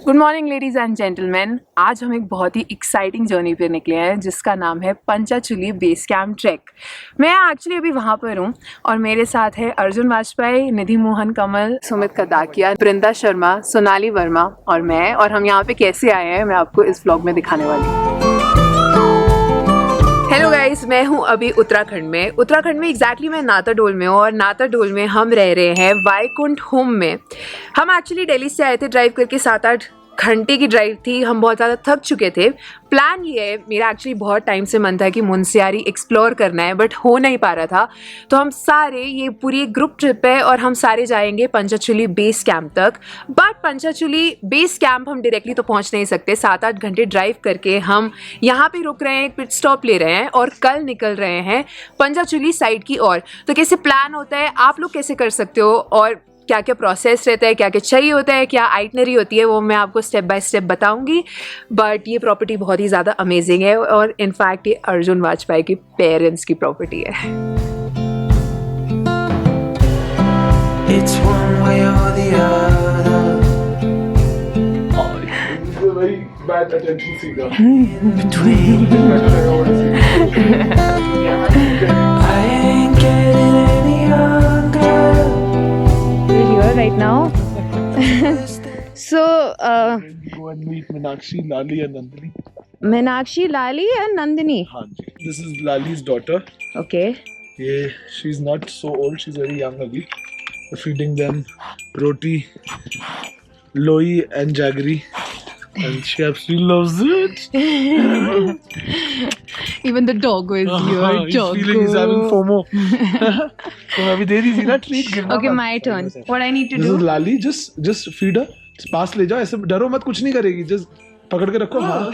Good morning ladies and gentleman. आज हम एक बहुत ही एक्साइटिंग जर्नी पे निकले हैं जिसका नाम है पंचाचुली बेस कैंप ट्रैक। मैं एक्चुअली अभी वहाँ पर हूँ और मेरे साथ है अर्जुन वाजपेयी, निधि मोहन कमल, सुमित कदाकिया, वृंदा शर्मा, सोनाली वर्मा और मैं। और हम यहाँ पे कैसे आए हैं मैं आपको इस व्लॉग में दिखाने वाली हूँ। हेलो गाइस, मैं हूँ अभी उत्तराखंड में एग्जैक्टली मैं नाताडोल में हूँ और नाताडोल में हम रह रहे हैं वाईकुंठ होम में। हम एक्चुअली दिल्ली से आए थे ड्राइव करके, 7-8 घंटे की ड्राइव थी। हम बहुत ज़्यादा थक चुके थे। प्लान ये है, मेरा एक्चुअली बहुत टाइम से मन था कि मुनस्यारी एक्सप्लोर करना है बट हो नहीं पा रहा था। तो हम सारे, ये पूरी एक ग्रुप ट्रिप है और हम सारे जाएंगे पंचाचुली बेस कैंप तक। बट पंचाचुली बेस कैंप हम डायरेक्टली तो पहुंच नहीं सकते। 7-8 घंटे ड्राइव करके हम यहाँ पे रुक रहे हैं, एक पिट स्टॉप ले रहे हैं और कल निकल रहे हैं पंचाचुली साइड की ओर। तो कैसे प्लान होता है, आप लोग कैसे कर सकते हो और क्या क्या प्रोसेस रहता है, क्या क्या चाहिए होता है, क्या आइटनरी होती है, वो मैं आपको स्टेप बाय स्टेप बताऊंगी। बट ये प्रॉपर्टी बहुत ही ज़्यादा अमेजिंग है और इनफैक्ट ये अर्जुन वाजपेयी के पेरेंट्स की प्रॉपर्टी है। It's one way or the other. Oh, it's a very bad attention seeker. I ain't getting any younger. We're here right now. So, Go and meet Meenakshi, Lali and Nandini. Meenakshi, Lali and Nandini. हाँ जी. This is Lali's daughter. Okay. Yeah, she's not so old. She's very young abhi. We're feeding them roti, loi and jaggery. And she absolutely loves it. Even the doggo is here. He's feeling he's having FOMO. तो अभी दे दीजिए ना treat गिरना। Okay, my turn. What I need to This do? is Lali. Just feed her. पास ले जाओ, ऐसे डरो मत, कुछ नहीं करेगी, जस्ट पकड़ के रखो। हाँ।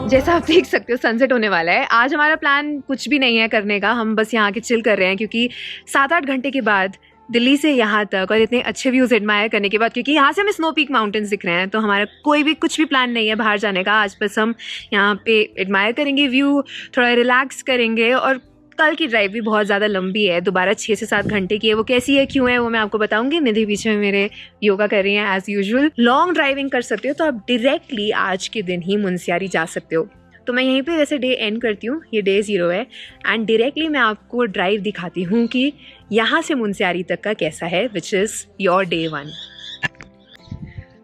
जैसा आप देख सकते हो सनसेट होने वाला है। आज हमारा प्लान कुछ भी नहीं है करने का, हम बस यहाँ के चिल कर रहे हैं क्योंकि 7-8 घंटे के बाद दिल्ली से यहाँ तक और इतने अच्छे व्यूज़ एडमायर करने के बाद, क्योंकि यहाँ से हमें स्नो पीक माउंटेन्स दिख रहे हैं, तो हमारा कोई भी कुछ भी प्लान नहीं है बाहर जाने का। आज बस हम यहाँ पे एडमायर करेंगे व्यू, थोड़ा रिलैक्स करेंगे। और कल की ड्राइव भी बहुत ज़्यादा लंबी है, दोबारा 6 से 7 घंटे की है। वो कैसी है, क्यों है, वो मैं आपको बताऊंगी। निधि पीछे में मेरे योगा कर रही हैं एज़ यूजुअल। लॉन्ग ड्राइविंग कर सकते हो तो आप डायरेक्टली आज के दिन ही मुनस्यारी जा सकते हो। तो मैं यहीं पे वैसे डे एंड करती हूँ, ये डे 0 है एंड डायरेक्टली मैं आपको ड्राइव दिखाती हूँ कि यहाँ से मुनस्यारी तक का कैसा है, which is your day 1।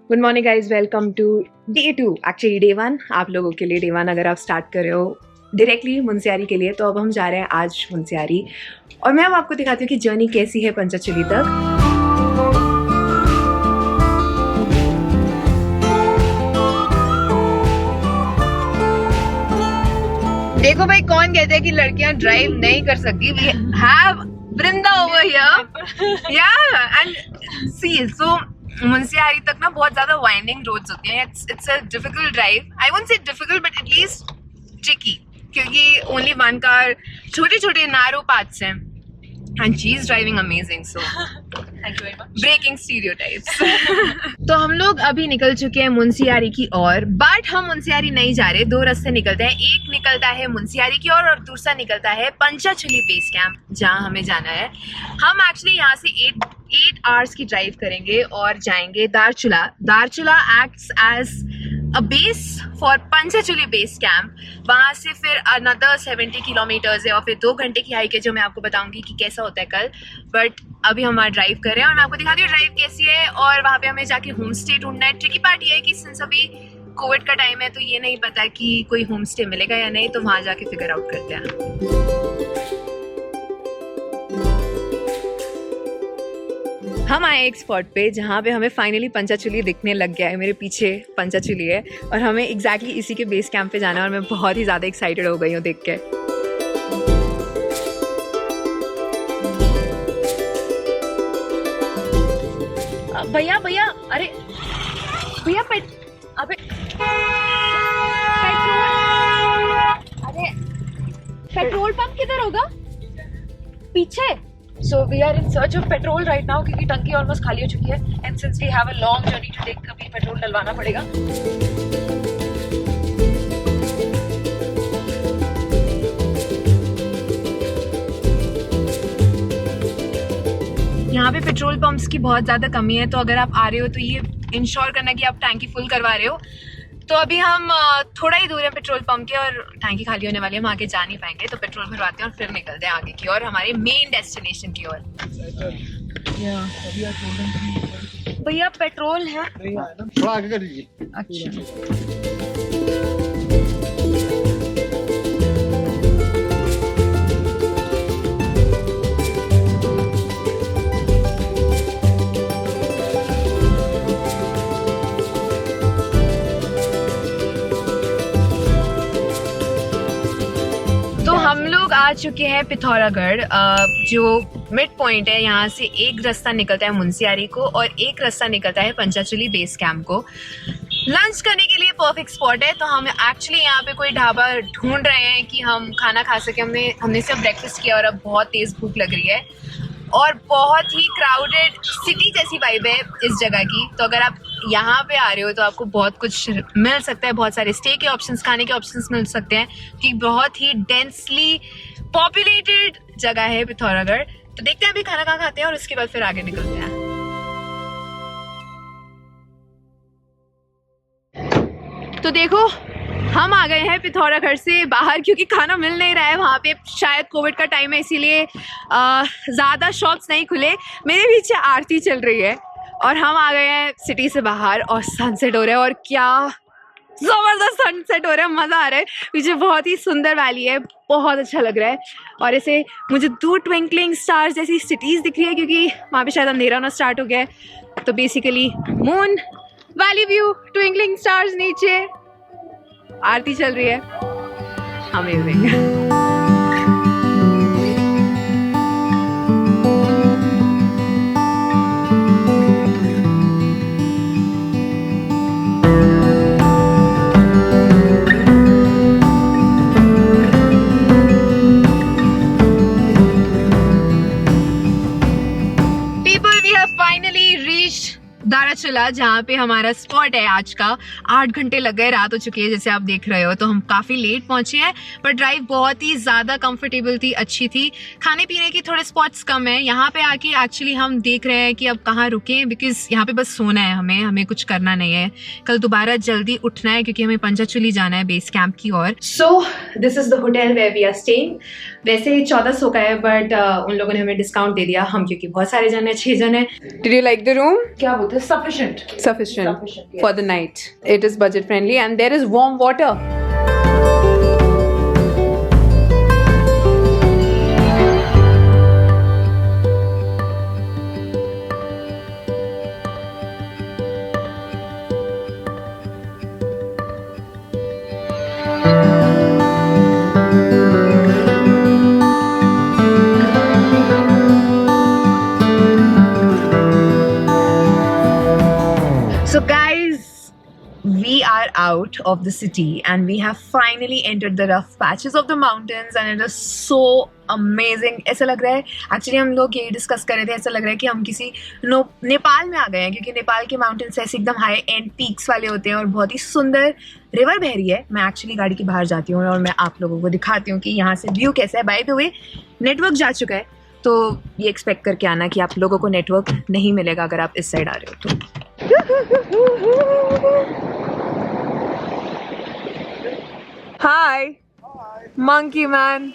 Good morning guys, welcome to day 2। Actually day 1 आप लोगों के लिए, डे 1 अगर आप स्टार्ट कर रहे हो डायरेक्टली मुनस्यारी के लिए, तो अब हम जा रहे हैं आज मुनस्यारी और मैं अब आपको दिखाती हूँ कि जर्नी कैसी है पंचाचुली तक। देखो भाई, कौन कहते हैं कि लड़कियां ड्राइव नहीं कर सकती। We have Vrinda over here, या एंड सी। सो मुनस्यारी तक ना बहुत ज्यादा वाइंडिंग रोड्स होती हैं। It's a difficult drive. I won't say difficult but at least tricky, क्योंकि ओनली वन कार, छोटे छोटे नैरो पाथ्स हैं and she is driving amazing. So thank you very much. Breaking stereotypes. तो हम लोग अभी निकल चुके हैं मुनस्यारी की ओर, बट हम मुनस्यारी नहीं जा रहे। 2 रास्ते निकलते हैं, एक निकलता है मुनस्यारी की ओर और दूसरा निकलता है पंचाचुली बेस कैंप जहाँ हमें जाना है। हम एक्चुअली यहाँ से 8 आवर्स की ड्राइव करेंगे और जाएंगे Dharchula. Dharchula acts as a base for Panchachuli base camp. वहाँ से फिर अनदर 70 किलोमीटर्स है और फिर 2 घंटे की हाइक है जो मैं आपको बताऊंगी कि कैसा होता है कल। बट अभी हम वहाँ ड्राइव कर रहे हैं और मैं आपको दिखाती हूँ ड्राइव कैसी है। और वहाँ पे हमें जाके होम स्टे ढूंढना है। ट्रिकी पार्ट ये है कि सिंस अभी कोविड का टाइम है तो ये नहीं पता कि कोई होम स्टे मिलेगा या नहीं, तो वहाँ जाके फिगर आउट करते हैं। हम आए एक स्पॉट पे जहाँ पे हमें फाइनली पंचाचुली दिखने लग गया है। मेरे पीछे पंचाचुली है और हमें एग्जैक्टली इसी के बेस कैंप पे जाना है और मैं बहुत ही ज़्यादा एक्साइटेड हो गई हूँ देख के। भैया भैया, अरे भैया अबे अरे पेट्रोल पंप किधर होगा? पीछे। So we are in search of petrol right now क्योंकि टंकी ऑलमोस्ट खाली हो चुकी है and since we have a long journey to take, अभी पेट्रोल डलवाना पड़ेगा। यहाँ पे पेट्रोल पंप्स की बहुत ज़्यादा कमी है, तो अगर आप आ रहे हो तो ये इंश्योर करना कि आप टैंकी फुल करवा रहे हो। तो अभी हम थोड़ा ही दूर है पेट्रोल पंप के और टैंकी खाली होने वाली है, हम आगे जा नहीं पाएंगे, तो पेट्रोल भरवाते हैं और फिर निकलते हैं आगे की और हमारे मेन डेस्टिनेशन की ओर। भैया पेट्रोल है? थोड़ा आगे कर दीजिए। अच्छा। हम लोग आ चुके हैं पिथौरागढ़, जो मिड पॉइंट है। यहाँ से एक रास्ता निकलता है मुंसियारी को और एक रास्ता निकलता है पंचाचुली बेस कैंप को। लंच करने के लिए परफेक्ट स्पॉट है, तो हम एक्चुअली यहाँ पे कोई ढाबा ढूंढ रहे हैं कि हम खाना खा सके। हमने सिर्फ ब्रेकफास्ट किया और अब बहुत तेज़ भूख लग रही है और बहुत ही क्राउडेड सिटी जैसी वाइब है इस जगह की। तो अगर आप यहाँ पे आ रहे हो तो आपको बहुत कुछ मिल सकता है, बहुत सारे स्टे के ऑप्शंस, खाने के ऑप्शंस मिल सकते हैं, क्योंकि बहुत ही डेंसली पॉपुलेटेड जगह है पिथौरागढ़। तो देखते हैं अभी खाना कहाँ खाते हैं और उसके बाद फिर आगे निकलते हैं। तो देखो हम आ गए हैं पिथौरागढ़ से बाहर, क्योंकि खाना मिल नहीं रहा है वहाँ पे। शायद कोविड का टाइम है, इसीलिए ज़्यादा शॉप्स नहीं खुले। मेरे पीछे आरती चल रही है और हम आ गए हैं सिटी से बाहर और सनसेट हो रहा है और क्या ज़बरदस्त सनसेट हो रहा है, मज़ा आ रहा है। पीछे बहुत ही सुंदर वैली है, बहुत अच्छा लग रहा है। और ऐसे मुझे दूर ट्विंकलिंग स्टार्स जैसी सिटीज़ दिख रही है, क्योंकि वहाँ पे शायद अंधेरा होना स्टार्ट हो गया है। तो basically moon, valley view, twinkling stars, नीचे आरती चल रही है, अमेजिंग। दाराचूला, जहाँ पे हमारा स्पॉट है आज का। 8 घंटे लग गए, रात हो चुकी है जैसे आप देख रहे हो, तो हम काफ़ी लेट पहुँचे हैं। पर ड्राइव बहुत ही ज़्यादा कंफर्टेबल थी, अच्छी थी। खाने पीने के थोड़े स्पॉट्स कम हैं। यहाँ पे आके एक्चुअली हम देख रहे हैं कि अब कहाँ रुकें, बिकॉज यहाँ पे बस सोना है, हमें कुछ करना नहीं है। कल दोबारा जल्दी उठना है क्योंकि हमें पंचाचुली जाना है बेस कैंप की ओर। So this is the hotel where we are staying. वैसे 1400 का है, बट उन लोगों ने हमें डिस्काउंट दे दिया, हम क्योंकि बहुत सारे जन हैं, 6 जन हैं। Did you like the room? क्या बोलते हैं, sufficient Sufficient yes. for the night. It is budget friendly and there is warm water. So guys, we are out of the city and we have finally entered the rough patches of the mountains and it is so amazing. ऐसा लग रहा है, actually हम लोग यही discuss कर रहे थे, ऐसा लग रहा है कि हम किसी नेपाल में आ गए हैं, क्योंकि नेपाल के माउंटेन्स ऐसे एकदम हाई एंड पीक्स वाले होते हैं और बहुत ही सुंदर रिवर बह रही है। मैं एक्चुअली गाड़ी के बाहर जाती हूँ और मैं आप लोगों को दिखाती हूँ कि यहाँ से व्यू कैसा है। बाय द वे नेटवर्क जा चुका है, तो ये एक्सपेक्ट करके आना कि आप लोगों को नेटवर्क नहीं मिलेगा अगर आप इस साइड आ रहे हो तो। Hi. Monkey man.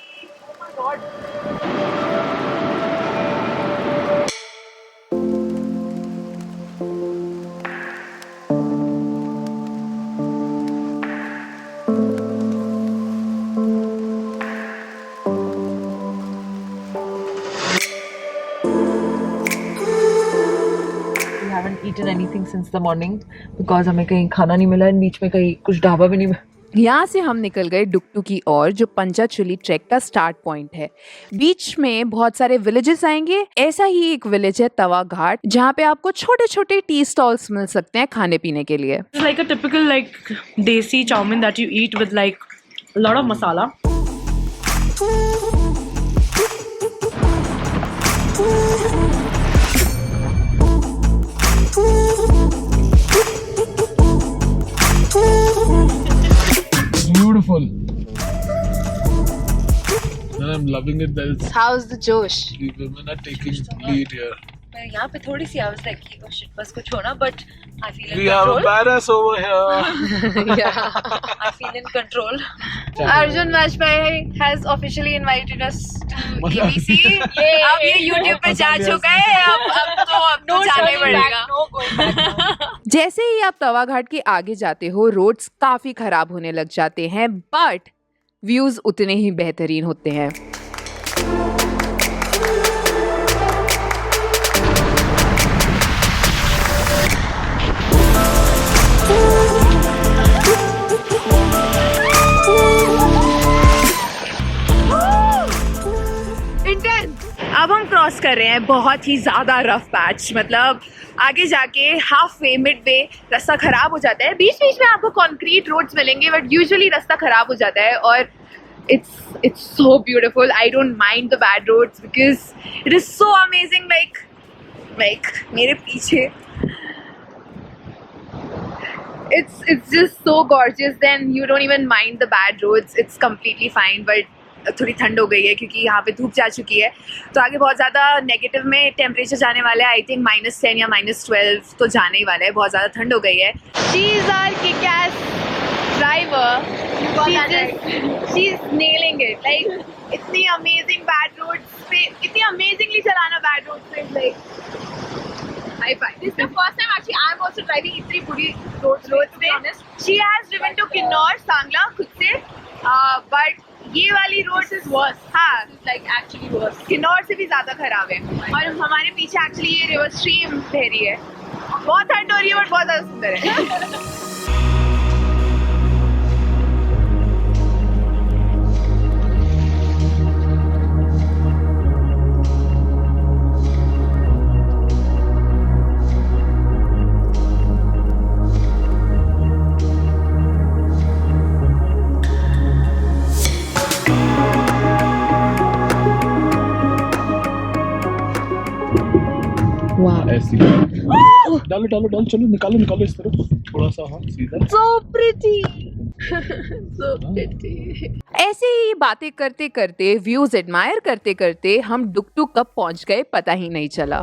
haven't eaten anything since the morning because हमें कहीं खाना नहीं मिला, बीच में कहीं कुछ ढाबा भी नहीं मिला। यहाँ से हम निकल गए डुक्टू की ओर, जो पंचाचुली ट्रैक का स्टार्ट पॉइंट है। बीच में बहुत सारे विलेजेस आएंगे। ऐसा ही एक विलेज है तवा घाट, जहाँ पे आपको छोटे छोटे टी स्टॉल्स मिल सकते हैं खाने पीने के लिए। It's like a typical like desi chowmin that you eat with like a lot of masala. Beautiful. And I'm loving it that How's the Josh? the women are taking lead here. यहाँ पे थोड़ी सी I was like कि oh shit बस कुछ होना, but I feel in We have a control. badass over here. Yeah, I feel in control. Arjun Vajpayee has officially invited us to EBC. अब ये YouTube पे जा चुका है, अब तो जाना ही पड़ेगा. No going back. जैसे ही आप तवा घाट के आगे जाते हो रोड्स काफी खराब होने लग जाते हैं, बट व्यूज उतने ही बेहतरीन होते हैं. अब हम क्रॉस कर रहे हैं बहुत ही ज़्यादा रफ पैच, मतलब आगे जाके हाफ वे मिड वे रास्ता ख़राब हो जाता है. बीच बीच में आपको कंक्रीट रोड्स मिलेंगे बट यूजुअली रास्ता ख़राब हो जाता है. और it's so beautiful. I don't mind the bad roads because it is so amazing. Like मेरे पीछे it's just so gorgeous. Then you don't even mind the bad roads. It's completely fine. But थोड़ी ठंड हो गई है क्योंकि यहाँ पे धूप जा चुकी है, तो आगे बहुत ज़्यादा नेगेटिव में टेम्परेचर जाने वाला है. आई थिंक -10 या -12 तो जाने ही वाला है. बहुत ज़्यादा ठंड हो गई है. She is our kick-ass driver. She's nailing it. Like इतनी amazing bad roads पे, इतनी amazingly चलाना bad roads पे, like high five. This is the first time actually I'm also driving इतनी बुरी roads पे. She has driven to Kinnaur, Sangla खुद से, but ये वाली रोड इज वर्स. हाँ, लाइक एक्चुअली वर्स. किन्नौर से भी ज्यादा खराब है. और हमारे पीछे एक्चुअली ये रिवर स्ट्रीम बह रही है. बहुत ठंड हो रही है बट बहुत ज्यादा सुंदर है. ऐसी डालो डालो डालो, चलो निकालो निकालो इस तरफ थोड़ा सा. हाँ सीधा. So pretty. So pretty. ऐसे ही बातें करते करते व्यूज एडमायर करते करते हम डुगटू कब पहुंच गए पता ही नहीं चला.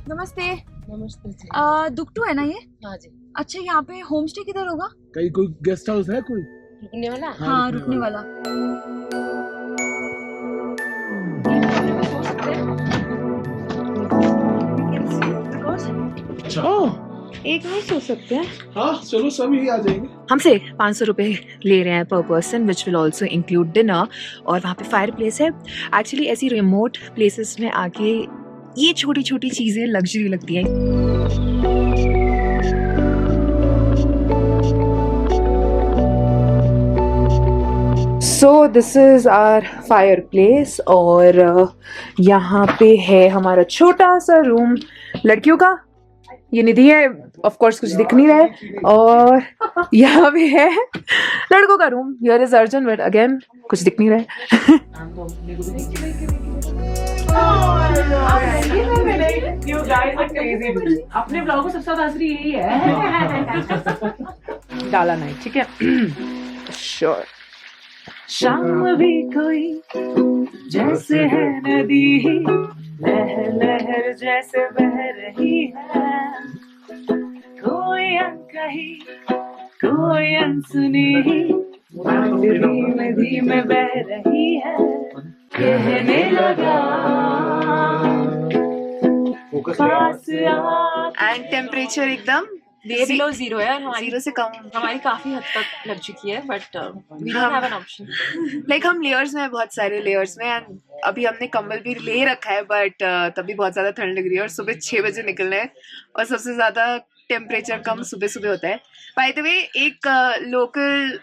नमस्ते. नमस्ते जी. दुगटू है ना ये? हाँ जी. अच्छा, यहाँ पे होम स्टे किधर होगा? कहीं कोई गेस्ट हाउस है कोई? रुकने वाला? हाँ, रुकने वाला. अच्छा, एक नहीं सो सकते हैं. हाँ चलो सभी आ जाएंगे. हमसे 500 रुपए ले रहे हैं पर person, which will also include dinner. और वहाँ पे फायर प्लेस है. एक्चुअली ऐसी रिमोट प्लेसेस में आके ये छोटी छोटी चीज़ें लग्जरी लगती हैं. So this is our fire place और यहाँ पे है हमारा छोटा सा रूम लड़कियों का. ये निधि है, ऑफ कोर्स कुछ दिख नहीं रहा है. और यहाँ पे है लड़कों का room. Here is Arjun, but again कुछ दिख नहीं रहा है. You guys are crazy. अपने ब्लॉग को सबसे ज्यादा असली यही है. डाला नहीं, ठीक है. श्योर. शाम भी कोई जैसे है नदी, लहर लहर जैसे बह रही है. कोई अनकही कोई अनसुनी धीमे धीमे बह रही है. कहने लगा पास आ. एंड टेम्परेचर एकदम बिलो 0 है और हमारी 0 से कम. हमारी काफी हद तक लग चुकी है, but we don't have an option. Like हम लेयर्स में हैं, बहुत सारे लेयर्स में. एंड अभी हमने कंबल भी ले रखा है, बट तभी बहुत ज़्यादा ठंड लग रही है. और सुबह 6 बजे निकलना है और सबसे ज़्यादा टेम्परेचर कम सुबह सुबह होता है. बाय द वे, एक लोकल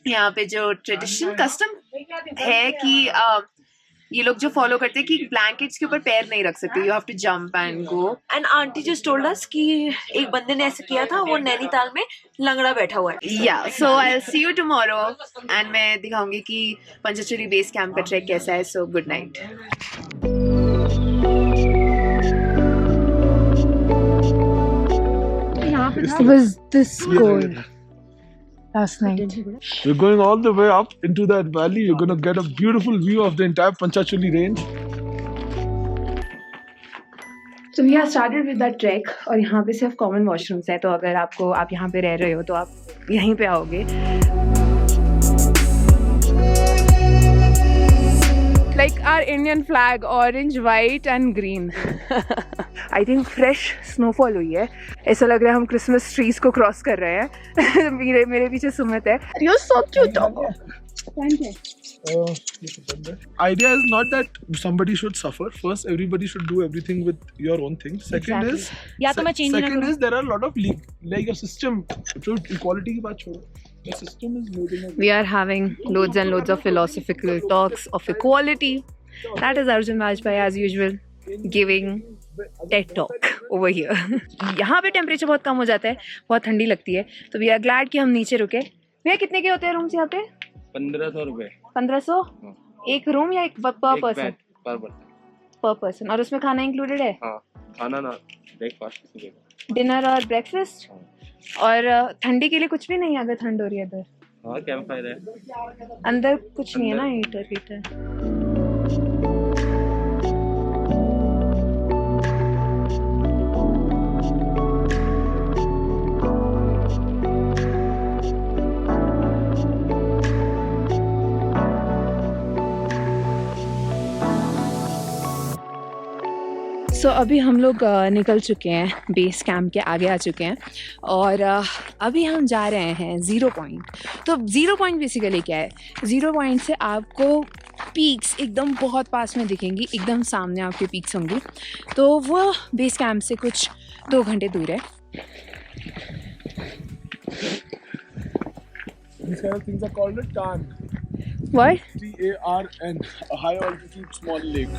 यहाँ पे जो ट्रेडिशन कस्टम है कि ये लोग जो फॉलो करते हैं कि ब्लैंकेट्स के ऊपर पैर नहीं रख सकते. You have to jump and go. And aunty just told us कि एक बंदे ने ऐसे किया था, वो नैनीताल में लंगड़ा बैठा हुआ है. Yeah so I will see you tomorrow and मैं दिखाऊंगी कि पंचचूली बेस कैंप का ट्रैक कैसा है. So good night. यहाँ पे It was this cold. last night. We're going all the way up into that valley. You're going to get a beautiful view of the entire Panchachuli range. So we have started with that trek और यहाँ पे सिर्फ common washrooms है, तो अगर आप यहाँ पे रह रहे हो तो आप यहीं पे आओगे. Like our Indian flag, orange, white and green. I think fresh snowfall हुई है. ऐसा लग रहा है हम Christmas trees को cross कर रहे हैं. मेरे पीछे सुमित है. You're so cute, Darma. Thank you. Idea is not that somebody should suffer. First, everybody should do everything with your own thing. Second is, second is there are a lot of like a system. Equality की बात छोड़ो. The system is moving. We are having loads and loads of philosophical talks of equality. That is Arjun Vajpayee as usual giving TED talk over here. यहाँ पे temperature बहुत कम हो जाता है, बहुत ठंडी लगती है, तो we are glad कि हम नीचे रुके. भैया कितने के होते हैं रूम्स यहाँ पे? 1500 रुपए. 1500? एक रूम या एक पर पर्सन? पर पर्सन. और उसमें खाना इंक्लूडेड है? हाँ, खाना ना, ब्रेकफास्ट. डिनर और ब्रेकफास्ट. और ठंडी के लिए कुछ भी नहीं है अगर ठंड हो रही है इधर? हाँ, कैंप फायर है. अंदर कुछ नहीं है ना, हीटर. तो अभी हम लोग निकल चुके हैं, बेस कैंप के आगे आ चुके हैं और अभी हम जा रहे हैं ज़ीरो पॉइंट. तो ज़ीरो पॉइंट बेसिकली क्या है? ज़ीरो पॉइंट से आपको पीक्स एकदम बहुत पास में दिखेंगी, एकदम सामने आपके पीक्स होंगी. तो वो बेस कैंप से कुछ 2 घंटे दूर है. These kind of things are called a tarn. What? TARN, a high altitude small lake.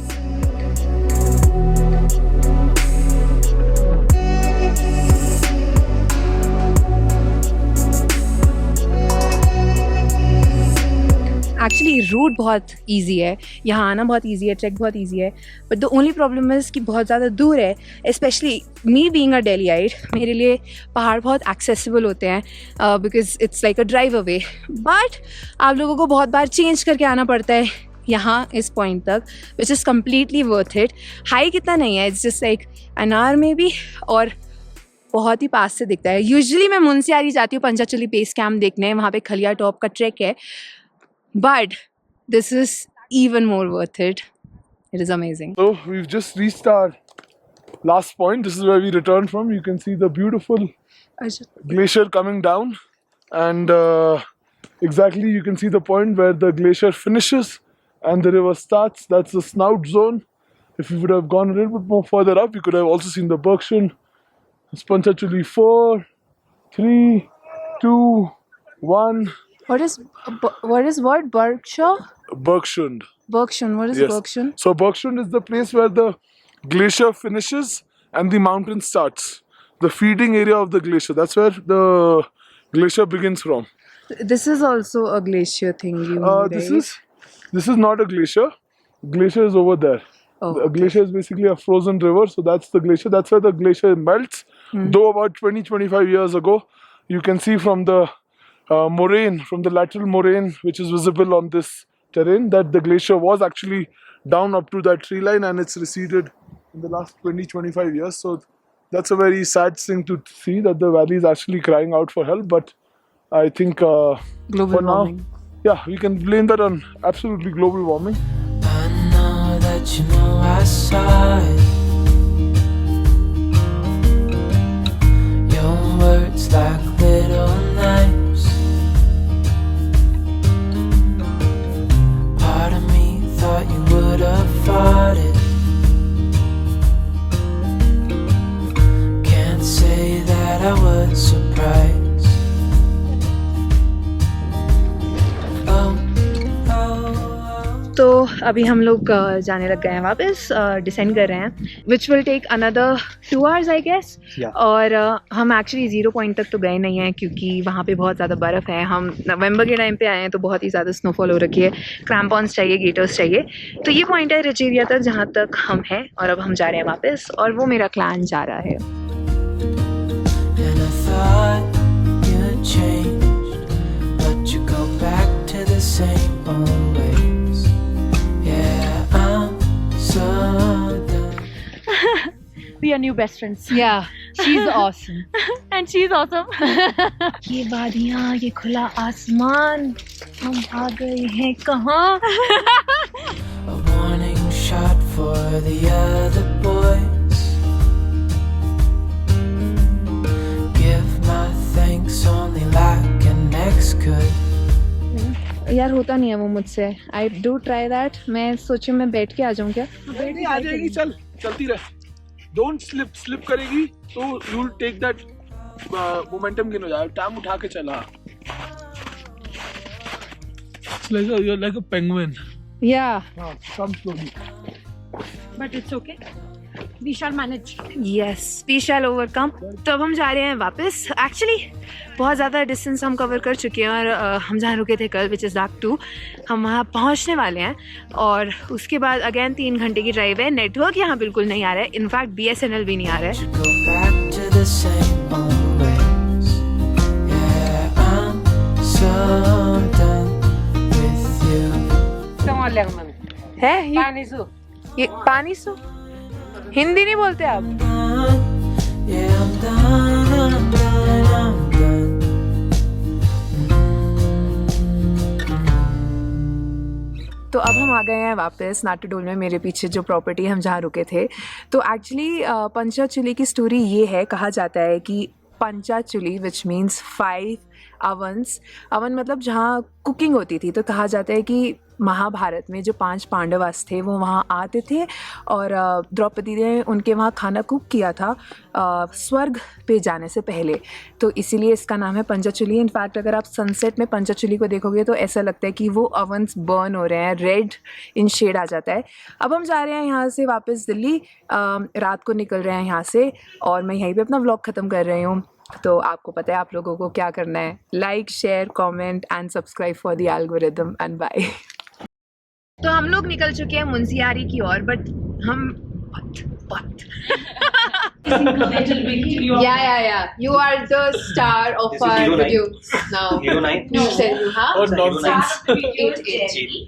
Actually route बहुत ईजी है, यहाँ आना बहुत ईजी है, ट्रैक बहुत ईजी है, but the only problem is कि बहुत ज़्यादा दूर है. स्पेशली मी बीइंग अ दिल्लीइट, मेरे लिए पहाड़ बहुत एक्सेसिबल होते हैं because it's like a drive away. But आप लोगों को बहुत बार चेंज करके आना पड़ता है यहाँ इस पॉइंट तक, which is completely worth it. Hike इतना नहीं है, it's just like an hour में भी, और बहुत ही पास से दिखता है. यूजुअली मैं मुंसियारी जाती हूँ पंचाचुली बेस कैम्प देखने, वहाँ पे खलिया टॉप का ट्रैक है. But this is even more worth it. It is amazing. So we've just reached our last point. This is where we returned from. You can see the beautiful glacier coming down, and exactly you can see the point where the glacier finishes and the river starts. That's the snout zone. If you would have gone a little bit more further up, you could have also seen the Bergschund. It's Panchachuli 4, 3, 2, 1. What is Bergschund? Bergschund. Bergschund. What is Yes. Bergschund? So Bergschund is the place where the glacier finishes and the mountain starts. The feeding area of the glacier. That's where the glacier begins from. This is also a glacier thing. You mean, This is not a glacier. Glacier is over there. Oh, A glacier is basically a frozen river. So that's the glacier. That's where the glacier melts. Though about 20-25 years ago, you can see from the moraine, from the lateral moraine, which is visible on this terrain, that the glacier was actually down up to that tree line, and it's receded in the last 20-25 years. So that's a very sad thing to see, that the valley is actually crying out for help. But I think global for now, warming. yeah, we can blame that on absolutely global warming. I know that you know I saw it. Your words like little knives. Part of me thought you would have fought it. Can't say that I was surprised. तो अभी हम लोग जाने लग गए हैं वापस, descend कर रहे हैं, which will take another 2 hours I guess. और हम एक्चुअली ज़ीरो पॉइंट तक तो गए नहीं हैं क्योंकि वहाँ पे बहुत ज़्यादा बर्फ़ है. हम नवंबर के टाइम पे आए हैं तो बहुत ही ज़्यादा स्नोफॉल हो रखी है. क्रैम्पॉन्स चाहिए, गेटर्स चाहिए. तो ये पॉइंट है रचेरिया तक जहाँ तक हम हैं, और अब हम जा रहे हैं वापस, और वो मेरा क्लान जा रहा है. And I thought you changed. same old ways. Yeah, I'm so done. We are new best friends. Yeah, she's awesome. And she's awesome. ये वादियाँ, ये खुला आसमान, हम आ गए हैं कहाँ? A warning shot for the other boys. Give my thanks only like an ex could. यार होता नहीं है वो मुझसे. I do try that. मैं सोची मैं बैठ के आ जाऊँ क्या? नहीं आ जाएगी, चल चलती रह. Don't slip करेगी तो you'll take that momentum gain हो जाएगा. टाइम उठा के चला. You're like a penguin. Yeah. Come slowly. But it's okay. We shall manage. Yes, we shall overcome. तो अब हम जा रहे हैं वापस. Actually, बहुत ज़्यादा डिस्टेंस हम कवर कर चुके हैं और हम जहाँ रुके थे कल, विच इज़ Dugtu, हम वहाँ पहुँचने वाले हैं. और उसके बाद अगेन 3 घंटे की ड्राइव है. नेटवर्क यहाँ बिल्कुल नहीं आ रहा है. इनफैक्ट BSNL भी नहीं आ रहा है. Should go back to the same old ways. Yeah, I'm so done with you. है ये पानी सो. हिंदी नहीं बोलते आप? Yeah, I'm done, I'm done, I'm done. तो अब हम आ गए हैं वापस नाटाडोल में. मेरे पीछे जो प्रॉपर्टी हम जहाँ रुके थे. तो एक्चुअली पंचाचुली की स्टोरी ये है. कहा जाता है कि Panchachuli which means 5 ovens. Oven मतलब जहाँ कुकिंग होती थी. तो कहा जाता है कि महाभारत में जो 5 पांडवास थे वो वहाँ आते थे और द्रौपदी ने उनके वहाँ खाना कुक किया था स्वर्ग पे जाने से पहले. तो इसीलिए इसका नाम है पंचाचुली. इनफैक्ट अगर आप सनसेट में पंचाचुली को देखोगे तो ऐसा लगता है कि वो अवन्स बर्न हो रहे हैं. रेड इन शेड आ जाता है. अब हम जा रहे हैं यहाँ से वापस दिल्ली. रात को निकल रहे हैं यहाँ से और मैं यहीं पे अपना व्लॉग ख़त्म कर रही हूँ. तो आपको पता है आप लोगों को क्या करना है. Like, share, comment and subscribe for the algorithm and bye. तो हम लोग निकल चुके हैं मुंशियारी की ओर. बट हम yeah. You are the star of our video now. 09? No, tell you, huh? Oh, nonsense. 8.